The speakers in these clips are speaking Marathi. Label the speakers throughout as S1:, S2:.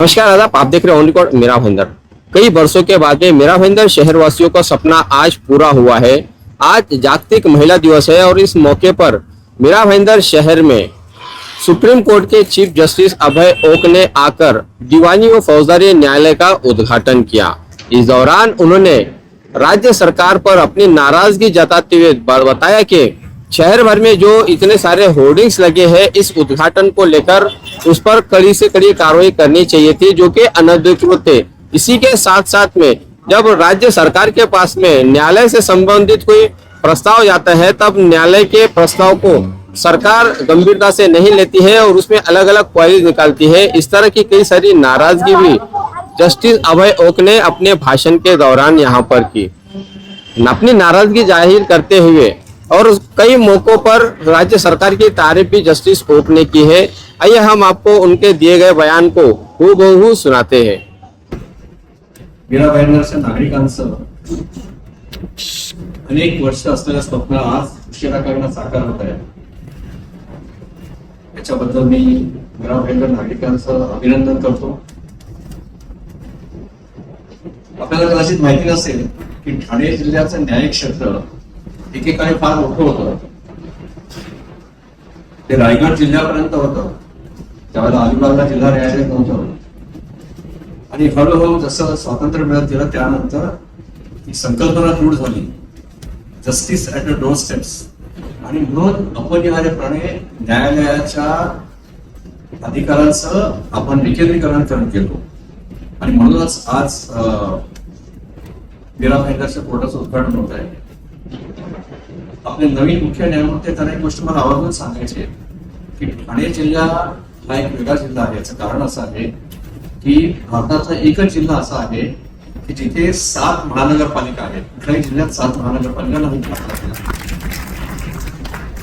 S1: नमस्कार आदाब, आप देख रहे हैं ओनली कॉड मेरा भाईंदर। कई वर्षों के बाद में मेरा भाईंदर शहरवासियों का सपना आज पूरा हुआ है। आज जागतिक महिला दिवस है और इस मौके पर मेरा भाईंदर शहर में सुप्रीम कोर्ट के चीफ जस्टिस अभय ओक ने आकर दीवानी व फौजदारी न्यायालय का उद्घाटन किया। इस दौरान उन्होंने राज्य सरकार पर अपनी नाराजगी जताते हुए बताया कि शहर भर में जो इतने सारे होर्डिंग्स लगे हैं, इस उद्घाटन को लेकर उस पर कड़ी से कड़ी कार्रवाई करनी चाहिए थी, जो कि अनधिकृत थे। इसी के साथ साथ में जब राज्य सरकार के पास में न्यायालय से संबंधित कोई प्रस्ताव जाता है, तब न्यायालय के प्रस्ताव को सरकार गंभीरता से नहीं लेती है और उसमें अलग अलग क्वेरीज निकालती है। इस तरह की कई सारी नाराजगी भी जस्टिस अभय ओक ने अपने भाषण के दौरान यहाँ पर की। अपनी नाराजगी जाहिर करते हुए और कई मौकों पर राज्य सरकार की तारीफ भी जस्टिस ओक ने की है। आइए हम आपको उनके दिए गए बयान को हूबहू सुनाते हैं।
S2: मेरा भाईंदरच्या नागरिकांचं अनेक वर्ष असलेलं स्वप्न आज उशिरा करणं साकार होत आहे। याच्याबद्दल मी मेरा भाईंदर नागरिकांचं अभिनंदन करतो। आपल्याला कदाचित माहिती नसेल की ठाणे जिल्ह्याचं न्यायिक क्षेत्र एकेकाळी फार मोठं होतं। ते रायगड जिल्ह्यापर्यंत होतं, त्यावेळेला अलिबागला जिल्हा न्यायालय नव्हतं आणि हळूहळू जसं स्वातंत्र्य मिळत गेलं त्यानंतर ही संकल्पना रूढ झाली, justice at the door steps, आणि म्हणून अपरिहार्यपणे न्यायालयाच्या अधिकारांचं आपण विकेंद्रीकरण केलं आणि म्हणूनच आज मेरा भाईंदरच्या कोर्टाचं उद्घाटन होत आहे। आपले नवीन मुख्य न्यायमूर्ती त्यांना एक गोष्ट मला आवर्जून सांगायची आहे की ठाणे जिल्हा हा एक वेगळा जिल्हा आहे। याचं कारण असं आहे की भारताचा एकच जिल्हा असा आहे की जिथे 7 महानगरपालिका आहेत। कुठल्याही जिल्ह्यात 7 महानगरपालिका नाही।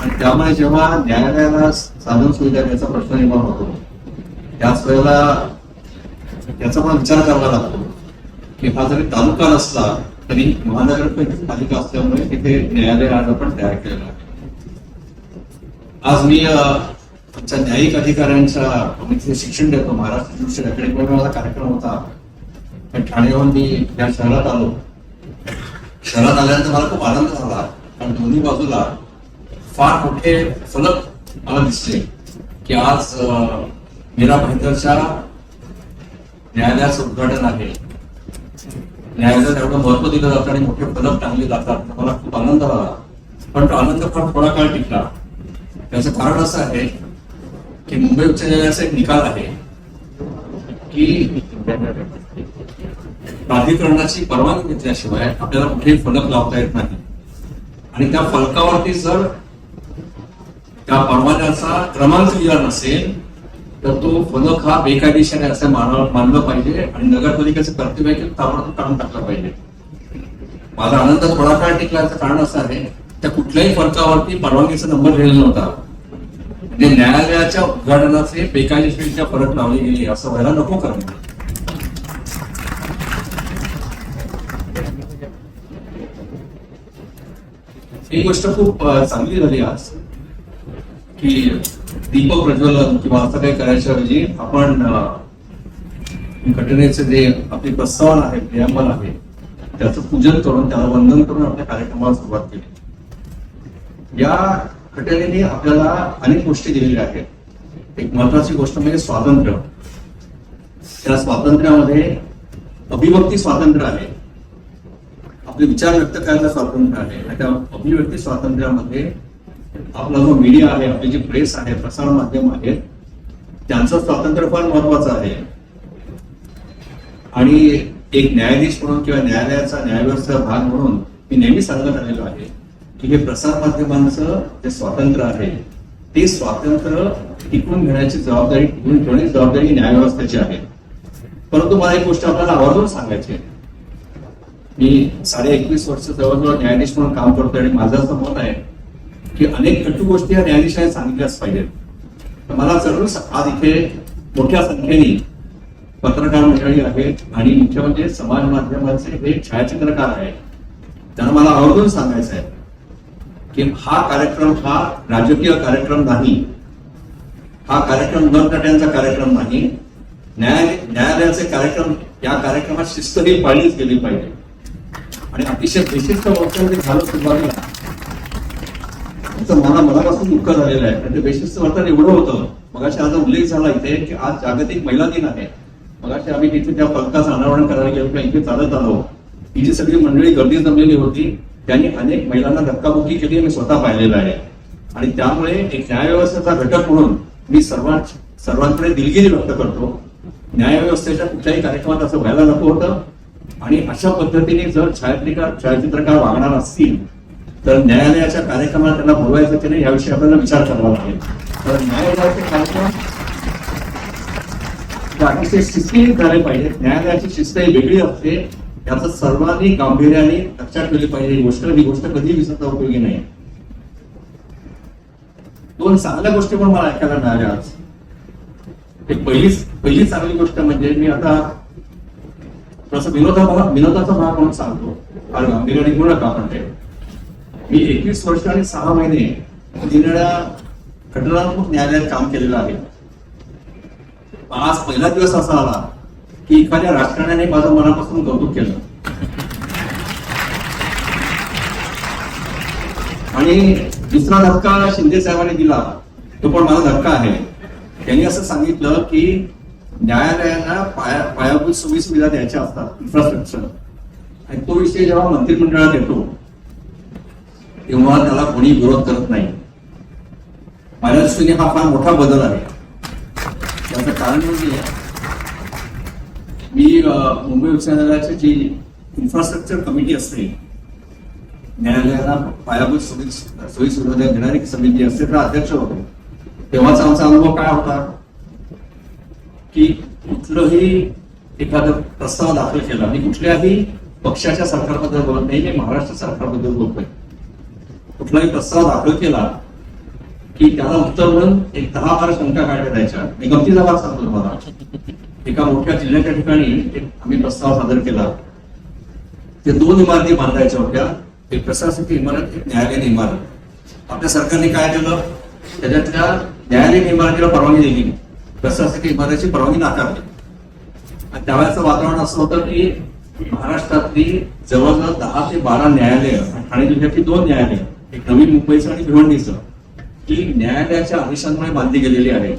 S2: आणि त्यामुळे जेव्हा न्यायालयाला साधन सुविधा द्यायचा प्रश्न निर्माण होतो, त्याच वेळेला याचा पण विचार करावा लागतो की हा जरी तालुका नसला तरी महानगरपालिका असल्यामुळे तिथे न्यायालय आज आपण तयार केलेलं आहे। आज मी आमच्या न्यायिक अधिकाऱ्यांच्या मी तिथे शिक्षण देतो। महाराष्ट्र ज्युडिशियल अकॅडमीवर माझा कार्यक्रम होता। ठाण्याहून मी या शहरात आलो। शहरात आल्यानंतर मला खूप आनंद झाला, कारण दोन्ही बाजूला फार मोठे फलक मला दिसले की आज मेरा भाईंदरच्या न्यायालयाचं उद्घाटन आहे। न्यायालयाला एवढं महत्व दिलं जातं आणि मोठे फलक टांगले जातात। मला खूप आनंद झाला, पण तो आनंद फार थोडा काळ टिकला। त्याचं कारण असं आहे की मुंबई उच्च न्यायालयाचा एक निकाल आहे की प्राधिकरणाची परवानगी घेतल्याशिवाय आपल्याला कुठेही फलक लावता येत नाही, आणि त्या फलकावरती जर त्या परवान्याचा क्रमांक लिहिला नसेल तर तो फलक हा बेकायदेशीर आहे असं मानलं पाहिजे आणि नगरपालिकेचं कर्तव्य आहे की ताबडतोब काढून टाकलं पाहिजे। माझा आनंद थोडा काळ टिकला याचं कारण असं आहे त्या कुठल्याही फलकावरती परवानगीचा नंबर लिहिलेला नव्हता। म्हणजे न्यायालयाच्या उद्घाटनाचे बेकायदेशीरित्या फलक लावले गेले असं व्हायला नको करणं। ही गोष्ट खूप चांगली झाली आज की दीपक प्रज्वलन किंवा असं काही करायच्या ऐवजी आपण घटनेचे जे आपली प्रस्तावना आहे, प्रियांबल आहे, त्याचं पूजन करून त्याला वंदन करून आपल्या कार्यक्रमाला सुरुवात केली। या घटनेने आपल्याला अनेक गोष्टी दिलेल्या आहेत। एक महत्वाची गोष्ट म्हणजे स्वातंत्र्य। त्या स्वातंत्र्यामध्ये अभिव्यक्ती स्वातंत्र्य आहे, आपले विचार व्यक्त करायला स्वातंत्र्य आहे, आणि त्या अभिव्यक्ती स्वातंत्र्यामध्ये आपला जो मीडिया आहे, आपली जी प्रेस आहे, प्रसार माध्यम आहे, त्यांचं स्वातंत्र्य फार महत्वाचं आहे। आणि एक न्यायाधीश म्हणून किंवा न्यायालयाचा न्यायव्यवस्थेचा भाग म्हणून मी नेहमी सांगत आलेलो आहे की हे प्रसार माध्यमांचं जे स्वातंत्र्य आहे ते स्वातंत्र्य टिकवून घेण्याची जबाबदारी, टिकवून ठेवण्याची जबाबदारी न्यायव्यवस्थेची आहे। परंतु मला एक गोष्ट आपल्याला आवर्जून सांगायची आहे, मी 21.5 वर्ष जवळजवळ न्यायाधीश म्हणून काम करतोय आणि माझं असं मत आहे की अनेक कटू गोष्टी या न्यायाधीशाने सांगितल्याच पाहिजेत। मला जरूर आज इथे मोठ्या संख्येने पत्रकार मंडळी आहेत आणि मुख्य म्हणजे समाज माध्यमाचे हे छायाचित्रकार आहेत, त्यांना मला आवर्जून सांगायचं आहे की हा कार्यक्रम हा राजकीय कार्यक्रम नाही, हा कार्यक्रम नटनट्यांचा कार्यक्रम नाही, न्यायालयाचे कार्यक्रम, या कार्यक्रमात शिस्त ही पाळलीच गेली पाहिजे. आणि अतिशय बेशिस्त वर्तन झालं सुरुवातीला, त्याचं मला मनापासून दुःख झालेलं आहे. आणि ते बेशिस्त वर्तन एवढं होतं, मगाशी आज उल्लेख झाला इथे की आज जागतिक महिला दिन आहे. मगाशी आम्ही तिथे त्या फलकाचं अनावरण करायला गेलो किंवा इथे चालत आलो, ही जी सगळी मंडळी गर्दी जमलेली होती त्यांनी अनेक महिलांना धक्काबुक्की केली, मी स्वतः पाहिलेलं आहे. आणि त्यामुळे एक न्यायव्यवस्थेचा घटक म्हणून मी सर्वांकडे दिलगिरी व्यक्त करतो. न्यायव्यवस्थेच्या कुठल्याही कार्यक्रमात असं व्हायला नको होतं. आणि अशा पद्धतीने जर छायाचित्रकार वागणार असतील तर न्यायालयाच्या कार्यक्रमाला त्यांना बोलवायचं की नाही याविषयी आपल्याला विचार करावा लागेल. तर न्यायालयाचे कार्यक्रम अतिशय शिस्तीने झाले पाहिजे. न्यायालयाची शिस्त ही वेगळी असते, याचं सर्वांनी गांभीर्याने लक्षात ठेवली पाहिजे. ही गोष्ट कधी विसरता उपयोगी नाही. दोन चांगल्या गोष्टी पण मला ऐकायला मिळाल्या आज. एक पहिली चांगली गोष्ट म्हणजे, मी आता थोडासा विनोदाचा भाग म्हणून सांगतो, फार गांभीर्याने घेऊ नका आपण ते. मी 21 वर्ष आणि 6 महिने दिनवेळा घटनात्मक न्यायालयात काम केलेलं आहे. आज पहिला दिवस असा आला की एखाद्या राजकारण्याने माझं मनापासून कौतुक केलं. आणि दुसरा धक्का शिंदे साहेबांनी दिला, तो पण माझा धक्का आहे. त्यांनी असं सांगितलं की न्यायालयांना पायाभूत सुविधा द्यायच्या असतात, इन्फ्रास्ट्रक्चर. आणि तो विषय जेव्हा मंत्रिमंडळात येतो तेव्हा त्याला कोणी विरोध करत नाही. माझ्या दृष्टीने हा फार मोठा बदल आहे. त्याचं कारण म्हणजे मी मुंबई उच्च न्यायालयाची जी इन्फ्रास्ट्रक्चर कमिटी असते, न्यायालयाला पायाभूत सोयी सुविधा देणारी समिती असते, त्याचा अध्यक्ष होतो. तेव्हाचा आमचा अनुभव काय होता की कुठलंही एखादा प्रस्ताव दाखल केला, मी कुठल्याही पक्षाच्या सरकारबद्दल बोलत नाही, मी महाराष्ट्र सरकारबद्दल बोलतोय. कुठलाही प्रस्ताव दाखल केला की त्याला उत्तर म्हणून एक 10-12 शंका काढल्या जायच्या. मी गमतीचा भाग सांगतो तुम्हाला. एका मोठ्या जिल्ह्याच्या ठिकाणी आम्ही प्रस्ताव सादर केला. ते 2 इमारती बांधायच्या होत्या, एक प्रशासकीय इमारत, एक न्यायालयीन इमारत. आपल्या सरकारने काय केलं, त्याच्यातल्या न्यायालयीन इमारतीला परवानगी दिली, प्रशासकीय इमारतीची परवानगी नाकारली. आणि त्यावेळेचं वातावरण असं होतं की महाराष्ट्रातली जवळजवळ 10 ते 12 न्यायालय, ठाणे जिल्ह्यातली 2 न्यायालय, एक नवी मुंबईचं आणि भिवंडीचं, की न्यायालयाच्या आदेशांमुळे बांधली गेलेली आहे.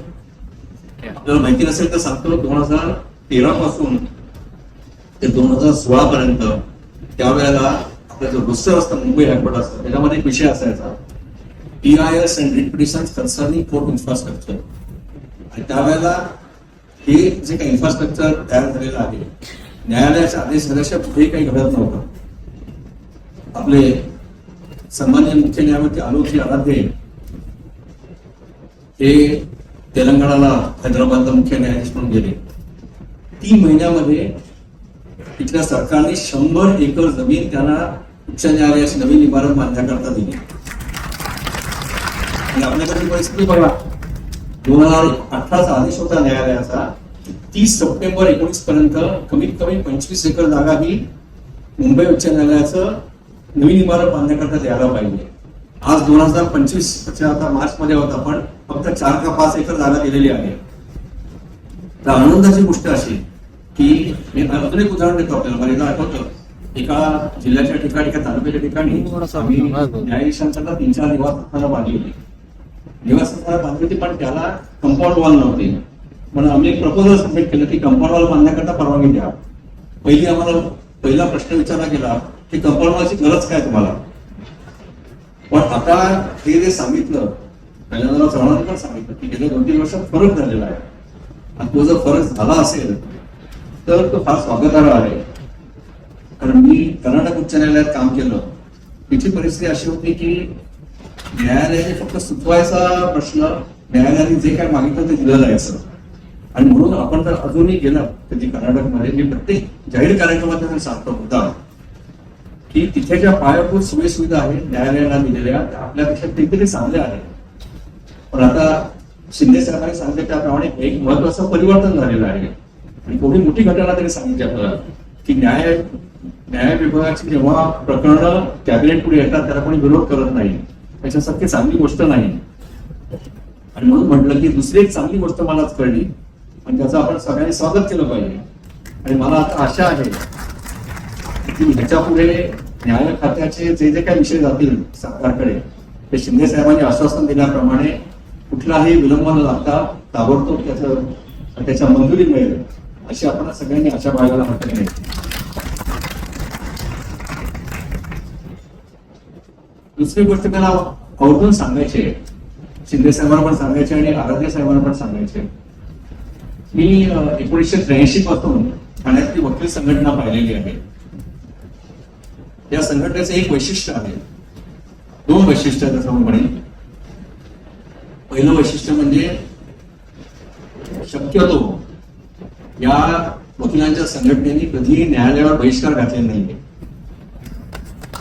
S2: आपल्याला माहिती नसेल तर सांगतो, 2013 पासून ते 2016 पर्यंत त्यावेळेला आपला जो रोस्टर असतं, मुंबई हायकोर्ट असतं, त्याच्यामध्ये एक विषय असायचा, PIS and repetitions concerning court infrastructure. आणि त्यावेळेला हे जे काही इन्फ्रास्ट्रक्चर तयार झालेलं आहे, न्यायालयाच्या आदेश झाल्याशिवाय कुठेही काही घडत नव्हतं. आपले सन्माननीय मुख्य न्यायमूर्ती आलोकजी आराध्य हे तेलंगणाला, हैदराबादला मुख्य न्यायाधीश म्हणून गेले. 3 महिन्यामध्ये तिथल्या सरकारने 100 एकर जमीन त्यांना उच्च न्यायालयाची नवीन इमारत बांधण्याकरता दिली. आणि आपल्याकडे परिस्थिती बघा, 2018चा आदेश होता न्यायालयाचा, 30 सप्टेंबर 19 पर्यंत कमीत कमी 25 एकर जागा ही मुंबई उच्च न्यायालयाचं नवीन इमारत बांधण्याकरता द्यायला पाहिजे. आज 2025 आता मार्च मध्ये होत आपण फक्त 4 का 5 एकर जागा दिलेली आहे. तर आनंदाची गोष्ट अशी की मी अजून एक उदाहरण देतो आपल्याला. मला आठवतं, एका जिल्ह्याच्या ठिकाणी, एका तालुक्याच्या ठिकाणी आम्ही न्यायाधीशांच्या 3-4 निवासस्थानं बांधली होती. निवासस्थानं बांधली होती, पण त्याला कंपाऊंड वॉल नव्हती. म्हणून आम्ही एक प्रपोजल सबमिट केलं की कंपाऊंड वॉल बांधण्याकरता परवानगी द्या. पहिला प्रश्न विचारला गेला की कंपाऊंड वॉलची गरज काय तुम्हाला. पण आता हे जे सांगितलं, पहिल्यांदा चव्हाणांनी सांगितलं की गेल्या 2-3 वर्षात फरक झालेला आहे. आणि तो जर फरक झाला असेल तर तो फार स्वागतार्ह आहे. कारण मी कर्नाटक उच्च न्यायालयात काम केलं, तिची परिस्थिती अशी होती की न्यायालयाने फक्त सुचवायचा प्रश्न, न्यायालयाने जे काय मागितलं ते दिलं जायचं. आणि म्हणून आपण जर अजूनही गेलं कधी कर्नाटकमध्ये, मी प्रत्येक जाहीर कार्यक्रमात सांगतो होता की तिथे ज्या पायाभूत सोयी सुविधा आहेत न्यायालयाला दिलेल्या, त्या आपल्यापेक्षा कितीतरी चांगल्या आहेत. पण आता शिंदे साहेबांनी सांगितलं त्याप्रमाणे एक महत्वाचं परिवर्तन झालेलं आहे. आणि थोडी मोठी घटना त्यांनी सांगितली आपल्याला की न्याय विभागाची जेव्हा प्रकरणं कॅबिनेट पुढे येतात त्याला कोणी विरोध करत नाही, त्याच्यासारखी चांगली गोष्ट नाही. आणि म्हणून म्हटलं की दुसरी एक चांगली गोष्ट मलाच कळली. आणि त्याचं आपण सगळ्यांनी स्वागत केलं पाहिजे. आणि मला आता आशा आहे की ह्याच्या पुढे न्याय खात्याचे जे जे काही विषय जातील सरकारकडे, ते शिंदे साहेबांनी आश्वासन दिल्याप्रमाणे कुठलाही विलंब न लागता ताबडतोब त्याच्या मंजुरी मिळेल अशी आपण सगळ्यांनी आशा बाळगायला हरकत नाही. दुसरी गोष्ट मला आवर्जून सांगायची आहे, शिंदे साहेबांना पण सांगायचे आणि आराध्य साहेबांना पण सांगायचे. मी 1983 पासून ठाण्यातली वकील संघटना पाहिलेली आहे. या संघटनेचं एक वैशिष्ट्य आहे, दोन वैशिष्ट्य आहेत असं म्हणेन. पहिलं वैशिष्ट्य म्हणजे शक्यतो या वकिलांच्या संघटनेने कधीही न्यायालयावर बहिष्कार घातलेला नाहीये,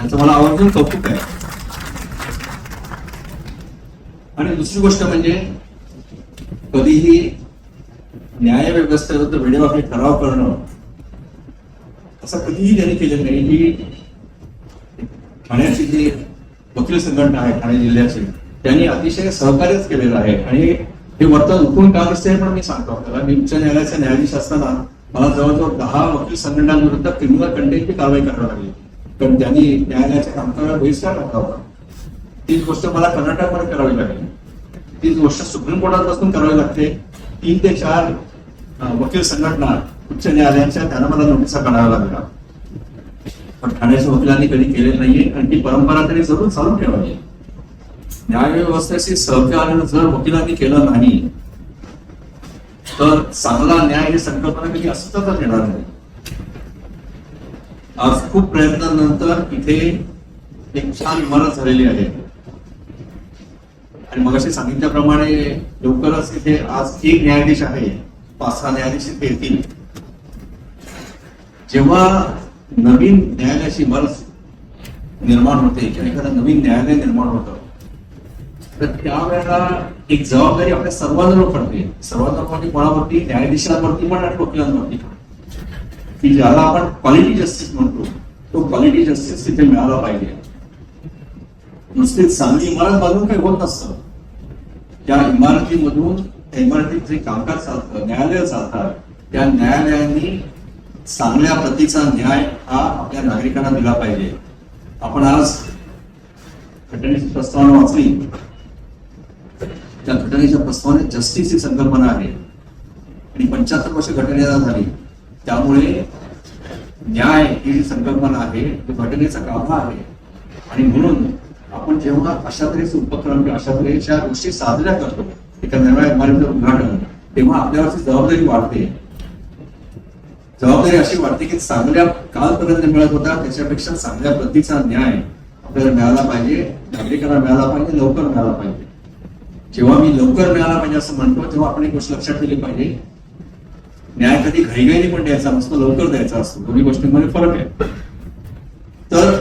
S2: याचं मला आवर्जून कौतुक आहे. आणि दुसरी गोष्ट म्हणजे कधीही न्याय व्यवस्थेविरुद्ध वेडेवाकडे ठराव करणं असं कधीही त्यांनी केलेलं नाही. ही ठाण्याची जी वकील संघटना आहे ठाणे जिल्ह्याची, त्यांनी अतिशय सहकार्यच केलेलं आहे. आणि हे वर्तन उठून का दिसतंय पण मी सांगतो आपल्याला. मी उच्च न्यायालयाचे न्यायाधीश असताना मला जवळजवळ 10 वकील संघटनांविरुद्ध क्रिमिनल कंटेंटची कारवाई करावी लागली, कारण त्यांनी न्यायालयाच्या कामकाजावर बहिष्कार टाकला होता. तीच गोष्ट मला कर्नाटकमध्ये करावी लागली, तीच गोष्ट सुप्रीम कोर्टात बसून करावी लागते. 3 ते 4 वकील संघटना उच्च न्यायालयाच्या त्यांना मला नोटिसा काढाव्या लागल्या. पण ठाण्याच्या वकिलांनी कधी केलेलं नाहीये आणि ती परंपरा त्यांनी जरूर चालू ठेवावी. न्यायव्यवस्थेशी सहकार्य जर वकिलांनी केलं नाही तर चांगला न्याय ही संकल्पना कधी अस्तित्वात येणार नाही. आज खूप प्रयत्नानंतर इथे एक छान इमारत झालेली आहे आणि मगाशी सांगितल्याप्रमाणे लवकरच इथे आज एक न्यायाधीश आहे, 5-6 न्यायाधीश इथे येतील. जेव्हा नवीन न्यायालयाची इमारत निर्माण होते किंवा एखादं नवीन न्यायालय निर्माण होतं तर त्यावेळेला एक जबाबदारी आपल्या सर्वांवर पडते. सर्वांवर म्हणजे कोणावरती, न्यायाधीशांवरती पण आणि वकिलांवरती पण, की ज्याला आपण क्वालिटी जस्टिस म्हणतो तो क्वालिटी जस्टिस तिथे मिळाला पाहिजे. नुसती चांगली इमारत बांधून काही होत नसतं. त्या इमारतीमधून, त्या इमारतीत जे कामकाज चालतं, न्यायालय चालतात, त्या न्यायालयांनी चांगल्या प्रतीचा न्याय हा आपल्या नागरिकांना दिला पाहिजे. आपण आज घटनेची प्रस्तावना वाचली, त्या घटनेच्या प्रस्तावनेत जस्टिस ही संकल्पना आहे आणि 75 वर्ष घटनेला झाली. त्यामुळे न्याय ही जी संकल्पना आहे ती घटनेचा गाभा आहे. आणि म्हणून आपण जेव्हा अशा तऱ्हेचे उपक्रम किंवा अशा तऱ्हेच्या गोष्टी साजऱ्या करतो, एका नव्या इमारतीचं उद्घाटन, तेव्हा आपल्यावरची जबाबदारी वाढते. जबाबदारी अशी वाटते की चांगल्या कालपर्यंत मिळत होता त्याच्यापेक्षा चांगल्या पद्धतीचा न्याय आपल्याला मिळाला पाहिजे, नागरिकांना मिळाला पाहिजे, लवकर मिळाला पाहिजे. जेव्हा मी लवकर मिळाला पाहिजे असं म्हणतो तेव्हा आपण एक गोष्ट लक्षात ठेवली पाहिजे, न्याय कधी घाईघाईने पण द्यायचा नसतो, लवकर द्यायचा असतो. दोन्ही गोष्टींमध्ये फरक आहे. तर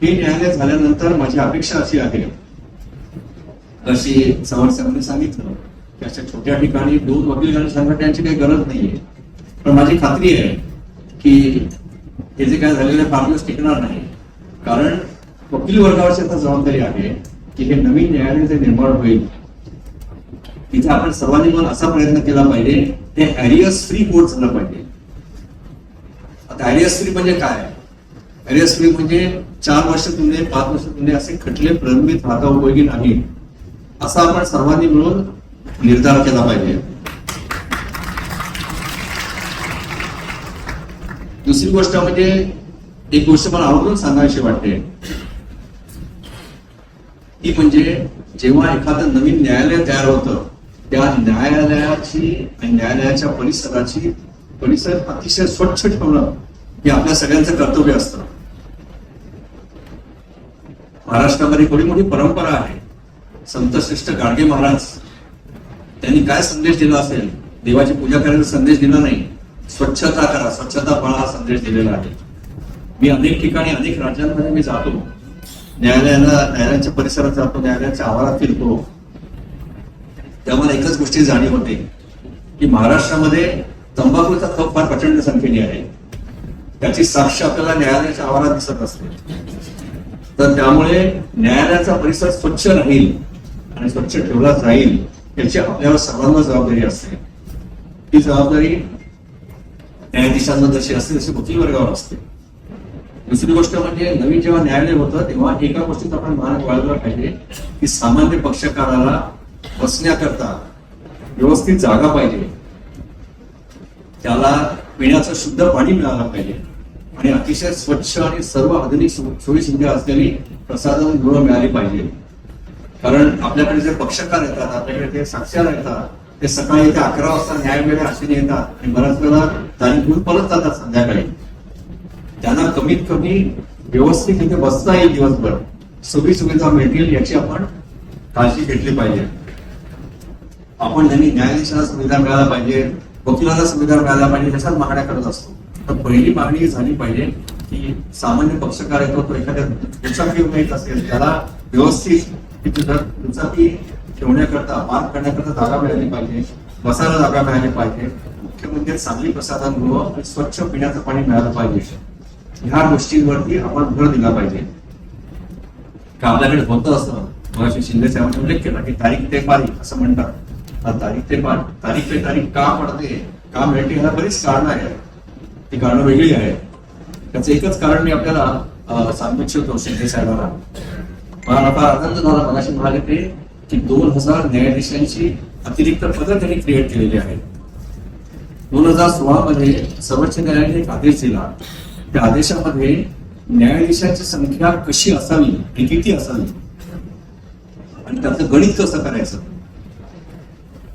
S2: हे न्यायालय झाल्यानंतर माझी अपेक्षा अशी आहे, जशी चव्हाण साहेबांनी सांगितलं की अशा छोट्या ठिकाणी 2 वकील संघटनांची काही गरज नाहीये. पण माझी खात्री आहे की हे जे काय झालेलं आहे फार दिवस टिकणार नाही. कारण वकील वर्गावरची आता जबाबदारी आहे की हे नवीन न्यायालय जे निर्माण होईल तिथे आपण सर्वांनी मिळून असा प्रयत्न केला पाहिजे ते ॲरियस फ्री कोर्ट झालं पाहिजे. आता ॲरियस फ्री म्हणजे काय? ॲरियस फ्री म्हणजे 4 वर्ष तुमने 5 वर्ष तुमने असे खटले प्रलंबित राहता उपयोगी नाही, असा आपण सर्वांनी मिळून निर्धार केला पाहिजे. दुसरी गोष्ट म्हणजे एक गोष्ट मला आवडून सांगायची वाटते, ती म्हणजे जेव्हा एखादं नवीन न्यायालय तयार होतं त्या न्यायालयाची आणि न्यायालयाच्या परिसर अतिशय स्वच्छ ठेवणं हे आपल्या सगळ्यांचं कर्तव्य असतं. महाराष्ट्रामध्ये थोडी मोठी परंपरा आहे. संतश्रेष्ठ गाडगे महाराज त्यांनी काय संदेश दिला असेल? देवाची पूजा करायचा संदेश दिला नाही, स्वच्छता करा, स्वच्छता पाळा हा संदेश दिलेला आहे. मी अनेक ठिकाणी, अनेक राज्यांमध्ये मी जातो, न्यायालयाच्या परिसरात जातो, न्यायालयाच्या आवारात फिरतो, त्यामुळे एकच गोष्टी जाणीव होते की महाराष्ट्रामध्ये तंबाखूचा खप फार प्रचंड संख्येने आहे. त्याची साक्ष आपल्याला न्यायालयाच्या आवारात दिसत असते. तर त्यामुळे न्यायालयाचा परिसर स्वच्छ राहील आणि स्वच्छ ठेवला जाईल याची आपल्याला सर्वांना जबाबदारी असते. ती जबाबदारी न्यायाधीशांना जशी असते तशी वकील वर्गावर असते. दुसरी गोष्ट म्हणजे नवीन जेव्हा न्यायालय होतं तेव्हा एका गोष्टीत आपण मान बाळगला पाहिजे की सामान्य पक्षकाराला बसण्याकरता व्यवस्थित जागा पाहिजे, त्याला पिण्याचं शुद्ध पाणी मिळालं पाहिजे आणि अतिशय स्वच्छ आणि सर्व आधुनिक सोयी सुविधा असलेली प्रसाधन गृह मिळाली पाहिजे. कारण आपल्याकडे जे पक्षकार येतात, आपल्याकडे ते साक्षीदार येतात, ते सकाळी ते 11 वाजता न्यायालयाला आशेने येतात आणि बऱ्याच वेळा तारीख घेऊन परत जातात संध्याकाळी. त्यांना कमीत कमी व्यवस्थित इथे बसता येईल, दिवसभर सोयी सुविधा मिळतील याची आपण काळजी घेतली पाहिजे. आपण त्यांनी न्यायाधीशाला सुविधा मिळायला पाहिजे, वकिलाला सुविधा मिळायला पाहिजे, त्याच्यात मागण्या करत असतो. तर पहिली मागणी ही झाली पाहिजे की सामान्य पक्षकार येतो तो एखाद्या दुचाकी येत असेल त्याला व्यवस्थित दुचाकी ठेवण्याकरता पार्क करण्याकरता जागा मिळाली पाहिजे, बसायला जागा मिळाली पाहिजे, मुख्य म्हणजे चांगली प्रसाधनगृह आणि स्वच्छ पिण्याचं पाणी मिळालं पाहिजे. ह्या गोष्टींवरती आपण भर दिला पाहिजे. का आपल्याकडे होतं असं मगाशी शिंदे साहेबांनी उल्लेख केला की तारीख ते पारीख असं म्हणतात. तारीख ते तारीख का पडते, का मिळते, ह्याला बरीच कारणं आहेत. ती कारणं वेगळी आहेत. त्याचं एकच कारण मी आपल्याला सांगू इच्छितो शिंदे साहेबांना. मला फार आनंद झाला मगाशी म्हणाले ते की 2000 न्यायाधीशांची अतिरिक्त पदं त्यांनी क्रिएट केलेली आहेत. 2016 मध्ये सर्वोच्च न्यायालयाने एक आदेश दिला. त्या आदेशामध्ये न्यायाधीशांची संख्या कशी असावी आणि किती असावी आणि त्याचं गणित कसं करायचं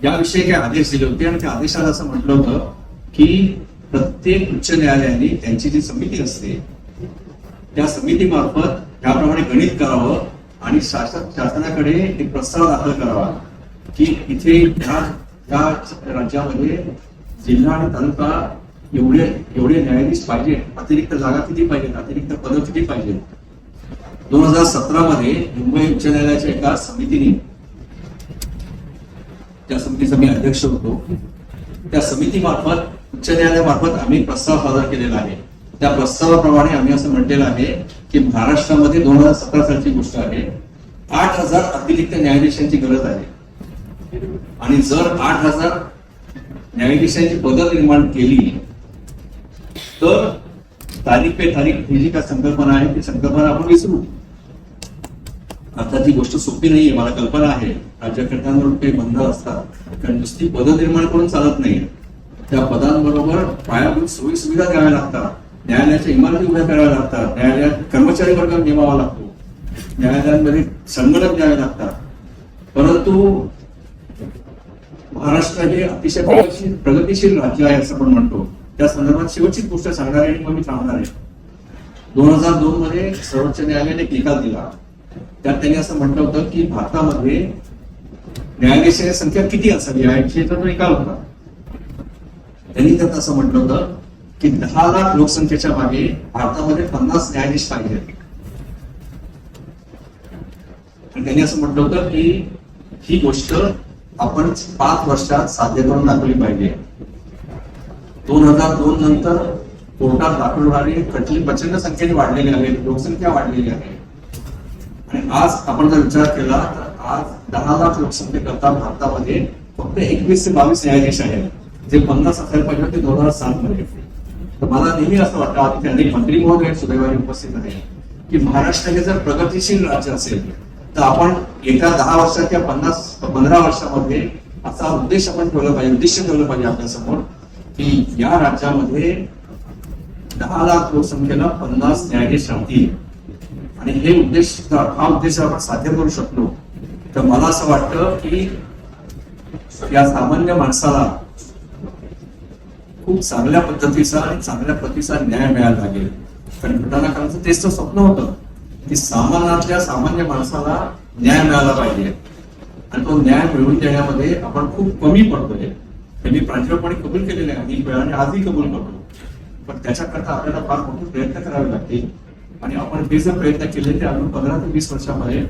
S2: याविषयी काही आदेश दिले होते. आणि त्या आदेशाला असं म्हटलं होतं की प्रत्येक उच्च न्यायालयाने त्यांची जी समिती असते त्या समितीमार्फत त्याप्रमाणे गणित करावं आणि शासनाकडे एक प्रस्ताव दाखल करावा की इथे या राज्यामध्ये जिल्हा आणि तालुका एवढे न्यायाधीश पाहिजे, अतिरिक्त जागा किती पाहिजेत, अतिरिक्त पदं किती पाहिजेत. 2017 मध्ये मुंबई उच्च न्यायालयाच्या एका समितीने, त्या समितीचा मी अध्यक्ष होतो, त्या समितीमार्फत उच्च न्यायालयामार्फत आम्ही प्रस्ताव सादर केलेला आहे. त्या प्रस्तावाप्रमाणे आम्ही असं म्हटलेलं आहे की महाराष्ट्रामध्ये 2017 सालची गोष्ट आहे, 8000 अतिरिक्त न्यायाधीशांची गरज आहे. आणि जर 8000 न्यायाधीशांची पदं निर्माण केली तर तारीख पे तारीख ही जी काय संकल्पना आहे ती संकल्पना आपण विसरू. आता ती गोष्ट सोपी नाहीये, मला कल्पना आहे. राज्यकर्त्यांवर काही बंध असतात, कारण नुसती पदं निर्माण करून चालत नाही. त्या पदांबरोबर पायाभूत सोयी सुविधा द्याव्या लागतात, न्यायालयाच्या इमारती उभ्या कराव्या लागतात, न्यायालयात कर्मचारी वर्ग नेमावा लागतो, न्यायालयांमध्ये संगणक द्यावे लागतात. परंतु महाराष्ट्र हे अतिशय प्रगतीशील राज्य आहे असं आपण म्हणतो. त्या संदर्भात शेवटची गोष्ट सांगणार आहे आणि मग मी थांबणार आहे. 2002 मध्ये सर्वोच्च न्यायालयाने एक निकाल दिला. त्यात त्यांनी असं म्हटलं होतं की भारतामध्ये न्यायाधीशांची संख्या किती असावी याचा तो निकाल होता. त्यांनी त्यात असं म्हटलं होतं की 10 लाख लोकसंख्येच्या मागे भारतामध्ये 50 न्यायाधीश पाहिजेत. आणि त्यांनी असं म्हटलं होतं की ही गोष्ट आपण 5 वर्षात साध्य करून दाखवली पाहिजे. 2002 नंतर कोर्टात दाखल होणारी खटली प्रचंड संख्येने वाढलेली आहे, लोकसंख्या वाढलेली आहे. आणि आज आपण जर विचार केला तर आज 10 लाख लोकसंख्येकरता भारतामध्ये फक्त 21 ते 22 न्यायाधीश आहेत, जे 50 असायला पाहिजे होते 2007 मध्ये. तर मला नेहमी असं वाटतं, तिथे अनेक मंत्री महोदय सुदैवाने उपस्थित आहे, की महाराष्ट्र हे जर प्रगतीशील राज्य असेल तर आपण येत्या 10 वर्षात किंवा 15 वर्षामध्ये असा उद्देश आपण ठेवला पाहिजे, उद्दिष्ट ठेवलं पाहिजे आपल्या समोर की या राज्यामध्ये 10 लाख लोकसंख्येला 50 न्यायाधीश राहतील. आणि हा उद्देश आपण साध्य करू शकलो तर मला असं वाटतं की या सामान्य माणसाला खूप चांगल्या पद्धतीचा आणि चांगल्या प्रतीचा न्याय मिळायला लागेल. कारण घटनाकारांचं तेच तर स्वप्न होतं की सामान्यातल्या सामान्य माणसाला न्याय मिळाला पाहिजे. आणि तो न्याय मिळवून देण्यामध्ये आपण खूप कमी पडतोय. त्यांनी प्रांजळपणे कबूल केलेले आहे अनेक वेळा आणि आजही कबूल करतो. पण त्याच्याकरता आपल्याला फार मोठे प्रयत्न करावे लागतील. आणि आपण हे जर प्रयत्न केले तर अजून 15 ते 20 वर्षामध्ये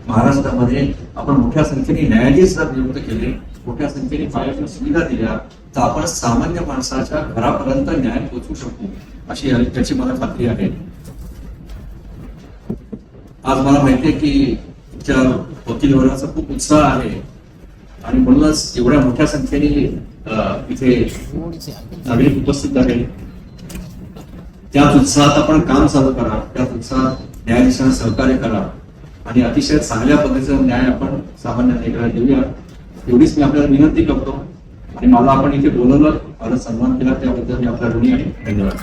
S2: महाराष्ट्रामध्ये आपण मोठ्या संख्येने न्यायाधीश जर नियुक्त केले, मोठ्या संख्येने पायाभूत सुविधा दिल्या तर आपण सामान्य माणसाच्या घरापर्यंत न्याय पोहोचवू शकू अशी त्याची मला खात्री आहे. आज मला माहितीये की तुमच्या वकील वर्गाचा खूप उत्साह आहे आणि म्हणूनच एवढ्या मोठ्या संख्येने इथे नागरिक उपस्थित आहे. त्याच उत्साहात आपण काम चालू करा, त्याच उत्साहात न्यायाधीशांना सहकार्य करा आणि अतिशय चांगल्या पद्धतीचा न्याय आपण सामान्य नागरिकाला देऊया, एवढीच मी आपल्याला विनंती करतो. आणि मला आपण इथे बोलवलं, मला सन्मान केला त्याबद्दल मी आपला ऋणी आहे. धन्यवाद.